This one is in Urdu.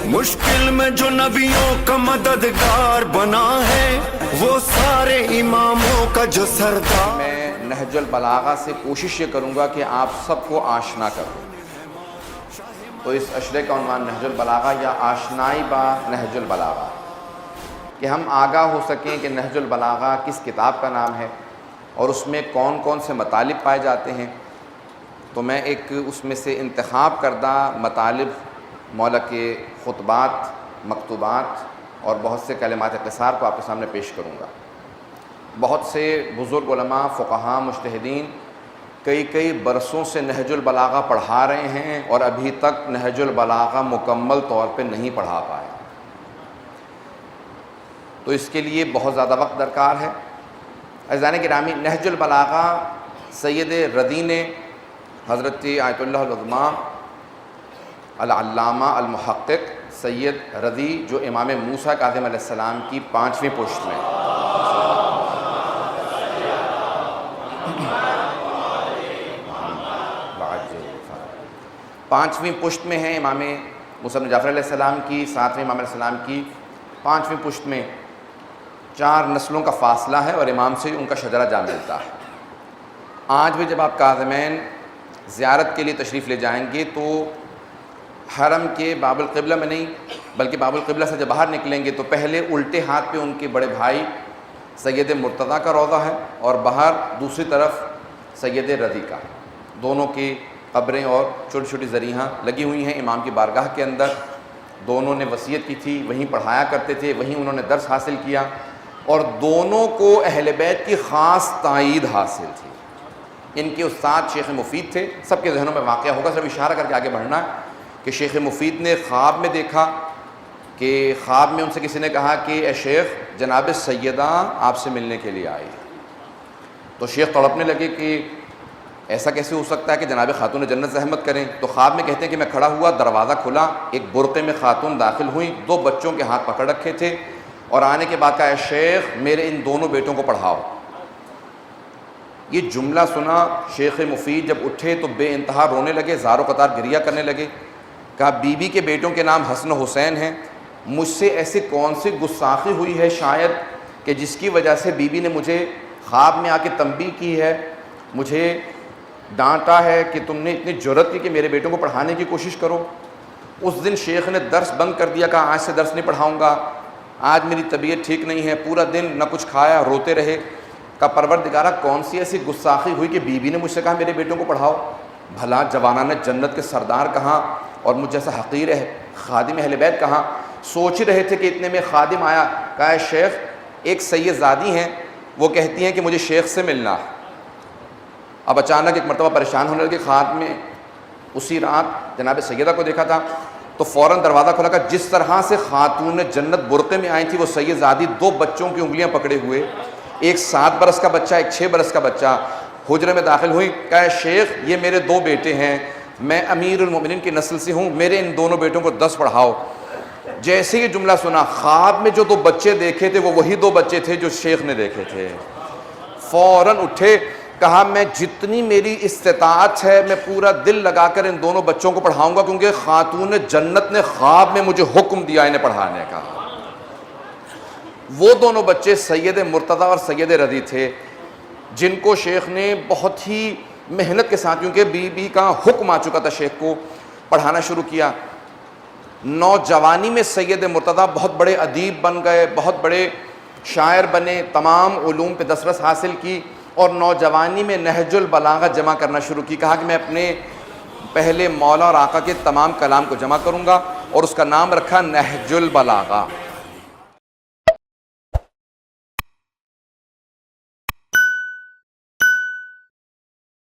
مشکل میں جو نبیوں کا مددگار بنا ہے وہ سارے اماموں کا جو سردار. میں نہج البلاغہ سے کوشش یہ کروں گا کہ آپ سب کو آشنا کروں. تو اس اشرے کا عنوان نہج البلاغہ یا آشنائی با نہج البلاغہ، کہ ہم آگاہ ہو سکیں کہ نہج البلاغہ کس کتاب کا نام ہے اور اس میں کون کون سے مطالب پائے جاتے ہیں. تو میں ایک اس میں سے انتخاب کردہ مطالب مولا کے خطبات، مکتوبات اور بہت سے کلمات قصار کو آپ کے سامنے پیش کروں گا. بہت سے بزرگ علماء، فقہاء، مجتہدین کئی برسوں سے نہج البلاغہ پڑھا رہے ہیں اور ابھی تک نہج البلاغہ مکمل طور پہ نہیں پڑھا پائے. تو اس کے لیے بہت زیادہ وقت درکار ہے. عزیزان گرامی، نہج البلاغہ سید رضی نے، حضرت آیت اللہ العظمیٰ العلامہ المحقق سید رضی، جو امام موسیٰ کاظم علیہ السلام کی 5ویں پشت میں، پانچویں پشت میں ہیں امام موسیٰ بن جعفر علیہ السلام کی، 7ویں امام علیہ السلام کی 5ویں پشت میں 4 نسلوں کا فاصلہ ہے اور امام سے ان کا شجرہ جا ملتا ہے. آج بھی جب آپ کاظمین زیارت کے لیے تشریف لے جائیں گے تو حرم کے باب القبلہ میں نہیں بلکہ باب القبلہ سے جب باہر نکلیں گے تو پہلے الٹے ہاتھ پہ ان کے بڑے بھائی سید مرتضیٰ کا روضہ ہے اور باہر دوسری طرف سید رضی کا. دونوں کی قبریں اور چھوٹی چھوٹی ذریحاں لگی ہوئی ہیں امام کی بارگاہ کے اندر. دونوں نے وصیت کی تھی، وہیں پڑھایا کرتے تھے، وہیں انہوں نے درس حاصل کیا اور دونوں کو اہل بیت کی خاص تائید حاصل تھی. ان کے استاد شیخ مفید تھے. سب کے ذہنوں میں واقعہ ہوگا، صرف اشارہ کر کے آگے بڑھنا ہے کہ شیخ مفید نے خواب میں دیکھا کہ خواب میں ان سے کسی نے کہا کہ اے شیخ، جناب سیدہ آپ سے ملنے کے لیے آئی. تو شیخ تڑپنے لگے کہ ایسا کیسے ہو سکتا ہے کہ جناب خاتون جنت زحمت کریں. تو خواب میں کہتے ہیں کہ میں کھڑا ہوا، دروازہ کھلا، ایک برقعے میں خاتون داخل ہوئیں، 2 بچوں کے ہاتھ پکڑ رکھے تھے اور آنے کے بعد کہا اے شیخ میرے ان دونوں بیٹوں کو پڑھاؤ. یہ جملہ سنا شیخ مفید جب اٹھے تو بے انتہا رونے لگے، زار و قطار گریہ کرنے لگے. کہا بیوی کے بیٹوں کے نام حسن و حسین ہیں، مجھ سے ایسی کون سی گستاخی ہوئی ہے شاید کہ جس کی وجہ سے بیوی نے مجھے خواب میں آ کے تنبیہ کی ہے، مجھے ڈانٹا ہے کہ تم نے اتنی جرأت کی کہ میرے بیٹوں کو پڑھانے کی کوشش کرو. اس دن شیخ نے درس بند کر دیا، کہا آج سے درس نہیں پڑھاؤں گا، آج میری طبیعت ٹھیک نہیں ہے. پورا دن نہ کچھ کھایا، روتے رہے. کہا پروردگارہ کون سی ایسی گستاخی ہوئی کہ بیوی نے مجھ سے کہا میرے بیٹوں کو پڑھاؤ. بھلا جوانان جنت کے سردار کہاں اور مجھ جیسا حقیر ہے خادم اہل بیت کہاں. سوچ رہے تھے کہ اتنے میں خادم آیا. کہا اے شیخ، ایک سید زادی ہیں، وہ کہتی ہیں کہ مجھے شیخ سے ملنا. اب اچانک ایک مرتبہ پریشان ہونے لگے. خواب میں اسی رات جناب سیدہ کو دیکھا تھا تو فوراً دروازہ کھولا. کہ جس طرح سے خاتون جنت برقعے میں آئی تھی وہ سید زادی 2 بچوں کی انگلیاں پکڑے ہوئے، ایک 7 برس کا بچہ، ایک 6 برس کا بچہ، حجرے میں داخل ہوئی. کہا اے شیخ یہ میرے 2 بیٹے ہیں، میں امیر المومنین کی نسل سے ہوں، میرے ان دونوں بیٹوں کو 10 پڑھاؤ. جیسے یہ جملہ سنا، خواب میں جو 2 بچے دیکھے تھے وہ وہی 2 بچے تھے جو شیخ نے دیکھے تھے. فوراً اٹھے. کہا میں جتنی میری استطاعت ہے میں پورا دل لگا کر ان دونوں بچوں کو پڑھاؤں گا، کیونکہ خاتون جنت نے خواب میں مجھے حکم دیا انہیں پڑھانے کا. وہ دونوں بچے سید مرتضیٰ اور سید رضی تھے جن کو شیخ نے بہت ہی محنت کے ساتھ، کیونکہ بی کا حکم آ چکا تھا، شیخ کو پڑھانا شروع کیا. نوجوانی میں سید مرتضیٰ بہت بڑے ادیب بن گئے، بہت بڑے شاعر بنے، تمام علوم پہ دسترس حاصل کی اور نوجوانی میں نہج البلاغہ جمع کرنا شروع کی. کہا کہ میں اپنے پہلے مولا اور آقا کے تمام کلام کو جمع کروں گا اور اس کا نام رکھا نہج البلاغہ.